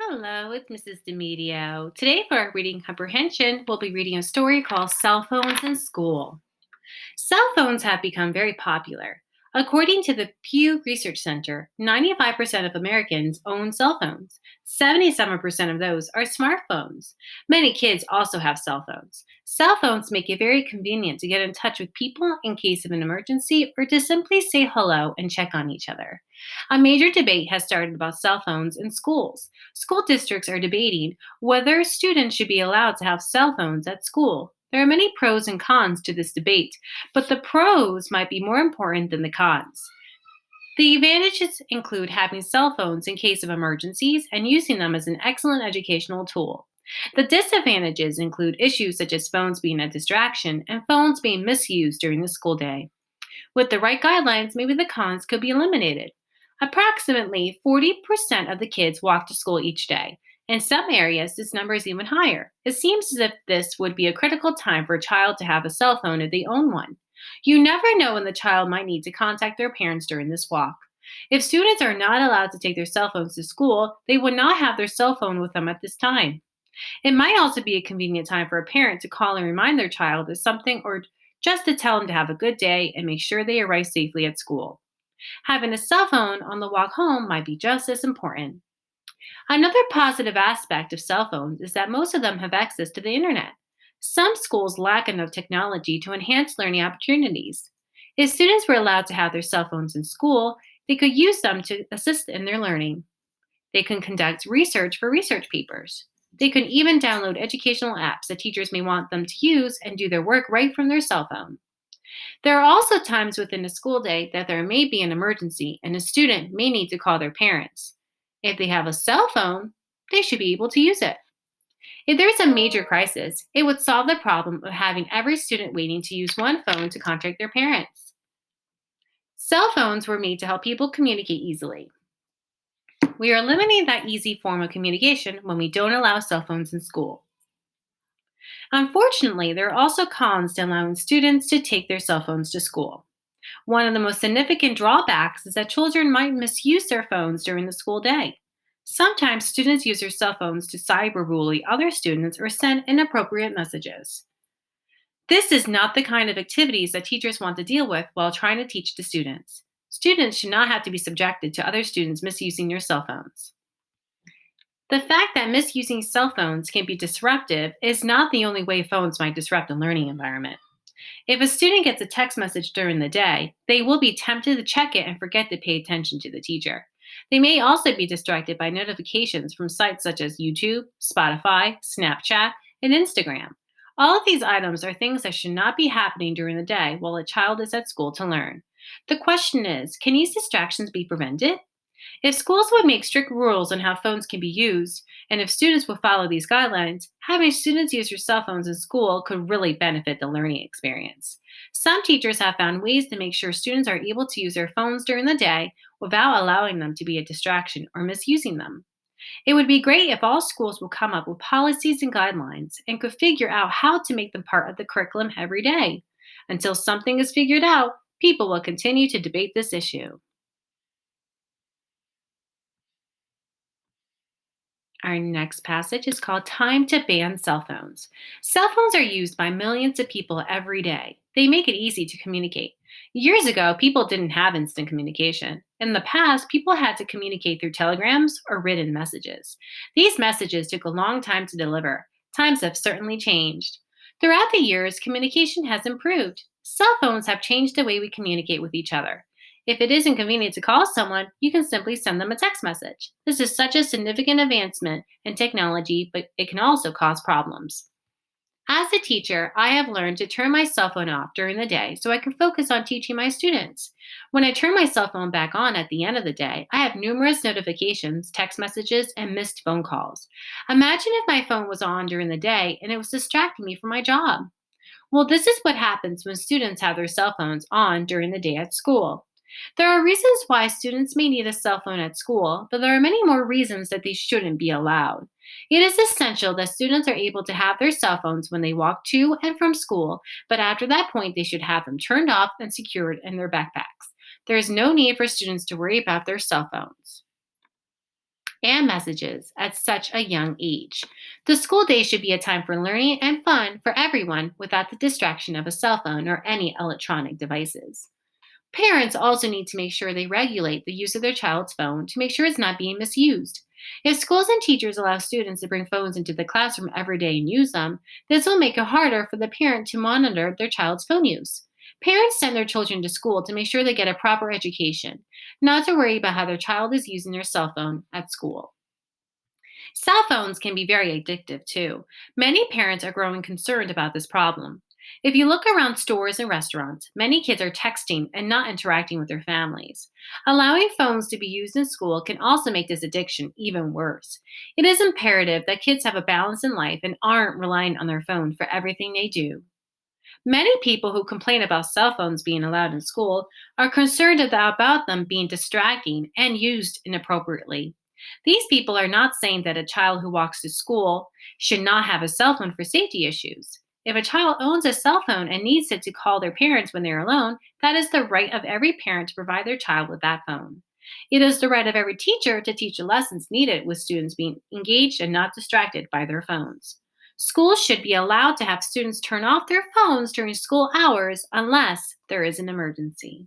Hello, it's Mrs. DeMedio. Today for our reading comprehension, we'll be reading a story called Cell Phones in School. Cell phones have become very popular. According to the Pew Research Center, 95% of Americans own cell phones. 77% of those are smartphones. Many kids also have cell phones. Cell phones make it very convenient to get in touch with people in case of an emergency or to simply say hello and check on each other. A major debate has started about cell phones in schools. School districts are debating whether students should be allowed to have cell phones at school. There are many pros and cons to this debate, but the pros might be more important than the cons. The advantages include having cell phones in case of emergencies and using them as an excellent educational tool. The disadvantages include issues such as phones being a distraction and phones being misused during the school day. With the right guidelines, maybe the cons could be eliminated. Approximately 40% of the kids walk to school each day. In some areas, this number is even higher. It seems as if this would be a critical time for a child to have a cell phone if they own one. You never know when the child might need to contact their parents during this walk. If students are not allowed to take their cell phones to school, they would not have their cell phone with them at this time. It might also be a convenient time for a parent to call and remind their child of something or just to tell them to have a good day and make sure they arrive safely at school. Having a cell phone on the walk home might be just as important. Another positive aspect of cell phones is that most of them have access to the internet. Some schools lack enough technology to enhance learning opportunities. If students were allowed to have their cell phones in school, they could use them to assist in their learning. They can conduct research for research papers. They can even download educational apps that teachers may want them to use and do their work right from their cell phone. There are also times within a school day that there may be an emergency and a student may need to call their parents. If they have a cell phone, they should be able to use it. If there's a major crisis, it would solve the problem of having every student waiting to use one phone to contact their parents. Cell phones were made to help people communicate easily. We are limiting that easy form of communication when we don't allow cell phones in school. Unfortunately, there are also cons to allowing students to take their cell phones to school. One of the most significant drawbacks is that children might misuse their phones during the school day. Sometimes students use their cell phones to cyberbully other students or send inappropriate messages. This is not the kind of activities that teachers want to deal with while trying to teach the students. Students should not have to be subjected to other students misusing their cell phones. The fact that misusing cell phones can be disruptive is not the only way phones might disrupt a learning environment. If a student gets a text message during the day, they will be tempted to check it and forget to pay attention to the teacher. They may also be distracted by notifications from sites such as YouTube, Spotify, Snapchat, and Instagram. All of these items are things that should not be happening during the day while a child is at school to learn. The question is, can these distractions be prevented? If schools would make strict rules on how phones can be used, and if students would follow these guidelines, having students use their cell phones in school could really benefit the learning experience. Some teachers have found ways to make sure students are able to use their phones during the day without allowing them to be a distraction or misusing them. It would be great if all schools would come up with policies and guidelines and could figure out how to make them part of the curriculum every day. Until something is figured out, people will continue to debate this issue. Our next passage is called Time to Ban Cell Phones. Cell phones are used by millions of people every day. They make it easy to communicate. Years ago, people didn't have instant communication. In the past, people had to communicate through telegrams or written messages. These messages took a long time to deliver. Times have certainly changed. Throughout the years, communication has improved. Cell phones have changed the way we communicate with each other. If it isn't convenient to call someone, you can simply send them a text message. This is such a significant advancement in technology, but it can also cause problems. As a teacher, I have learned to turn my cell phone off during the day so I can focus on teaching my students. When I turn my cell phone back on at the end of the day, I have numerous notifications, text messages, and missed phone calls. Imagine if my phone was on during the day and it was distracting me from my job. Well, this is what happens when students have their cell phones on during the day at school. There are reasons why students may need a cell phone at school, but there are many more reasons that they shouldn't be allowed. It is essential that students are able to have their cell phones when they walk to and from school, but after that point, they should have them turned off and secured in their backpacks. There is no need for students to worry about their cell phones. and messages at such a young age. The school day should be a time for learning and fun for everyone without the distraction of a cell phone or any electronic devices. Parents also need to make sure they regulate the use of their child's phone to make sure it's not being misused. If schools and teachers allow students to bring phones into the classroom every day and use them, this will make it harder for the parent to monitor their child's phone use. Parents send their children to school to make sure they get a proper education, not to worry about how their child is using their cell phone at school. Cell phones can be very addictive too. Many parents are growing concerned about this problem. If you look around stores and restaurants, many kids are texting and not interacting with their families. Allowing phones to be used in school can also make this addiction even worse. It is imperative that kids have a balance in life and aren't reliant on their phone for everything they do. Many people who complain about cell phones being allowed in school are concerned about them being distracting and used inappropriately. These people are not saying that a child who walks to school should not have a cell phone for safety issues. If a child owns a cell phone and needs it to call their parents when they're alone, that is the right of every parent to provide their child with that phone. It is the right of every teacher to teach the lessons needed with students being engaged and not distracted by their phones. Schools should be allowed to have students turn off their phones during school hours unless there is an emergency.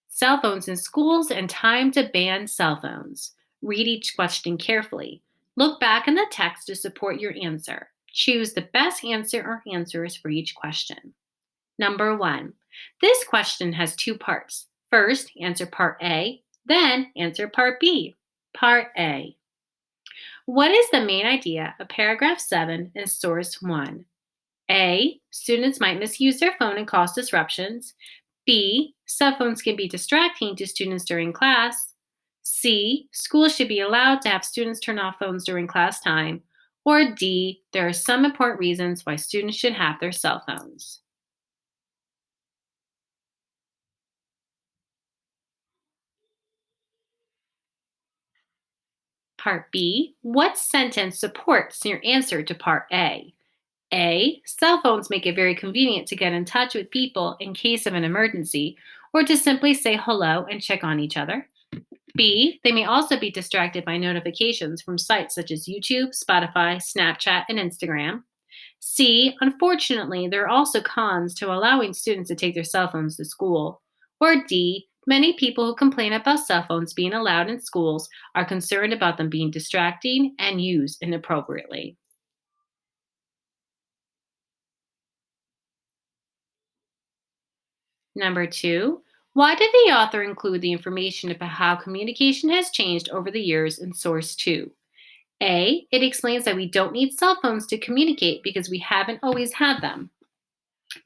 Cell phones in schools and time to ban cell phones. Read each question carefully. Look back in the text to support your answer. Choose the best answer or answers for each question. Number one, this question has two parts. First, answer part A, then answer part B. Part A. What is the main idea of paragraph 7 in source 1? A. Students might misuse their phone and cause disruptions. B. Cell phones can be distracting to students during class. C. Schools should be allowed to have students turn off phones during class time. Or D. There are some important reasons why students should have their cell phones. Part B. What sentence supports your answer to part A? A. Cell phones make it very convenient to get in touch with people in case of an emergency or to simply say hello and check on each other. B. They may also be distracted by notifications from sites such as YouTube, Spotify, Snapchat, and Instagram. C. Unfortunately, there are also cons to allowing students to take their cell phones to school. Or D. Many people who complain about cell phones being allowed in schools are concerned about them being distracting and used inappropriately. Number two, why did the author include the information about how communication has changed over the years in source 2? A. It explains that we don't need cell phones to communicate because we haven't always had them.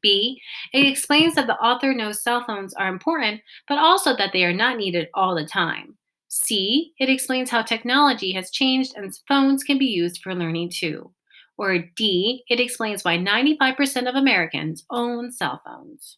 B. It explains that the author knows cell phones are important, but also that they are not needed all the time. C. It explains how technology has changed and phones can be used for learning too. Or D. It explains why 95% of Americans own cell phones.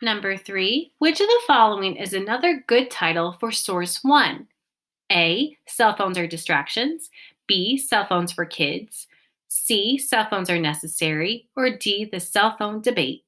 Number three, which of the following is another good title for source one? A. Cell phones are distractions. B. Cell phones for kids. C. Cell phones are necessary. Or D. The cell phone debate.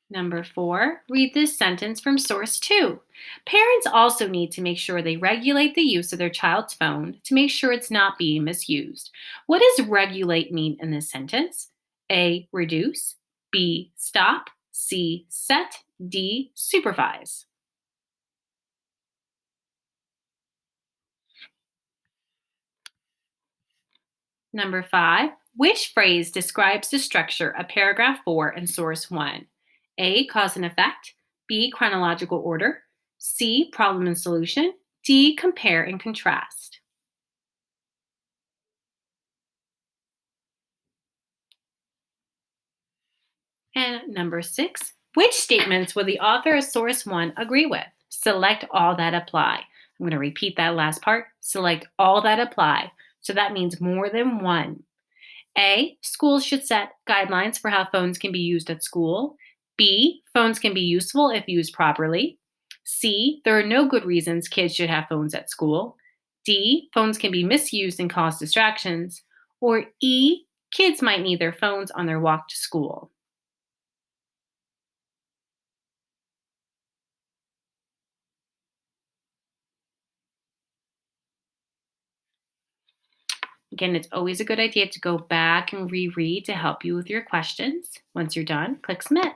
Number four, read this sentence from source two. Parents also need to make sure they regulate the use of their child's phone to make sure it's not being misused. What does regulate mean in this sentence? A. Reduce. B. Stop. C. Set. D. Supervise. Number five, which phrase describes the structure of paragraph 4 in source 1? A. Cause and effect. B. Chronological order. C. Problem and solution. D. Compare and contrast. And number 6, which statements would the author of source 1 agree with? Select all that apply. I'm going to repeat that last part. Select all that apply. So that means more than one. A. Schools should set guidelines for how phones can be used at school. B. Phones can be useful if used properly. C. There are no good reasons kids should have phones at school. D, phones can be misused and cause distractions. Or E, kids might need their phones on their walk to school. Again, it's always a good idea to go back and reread to help you with your questions. Once you're done, click Submit.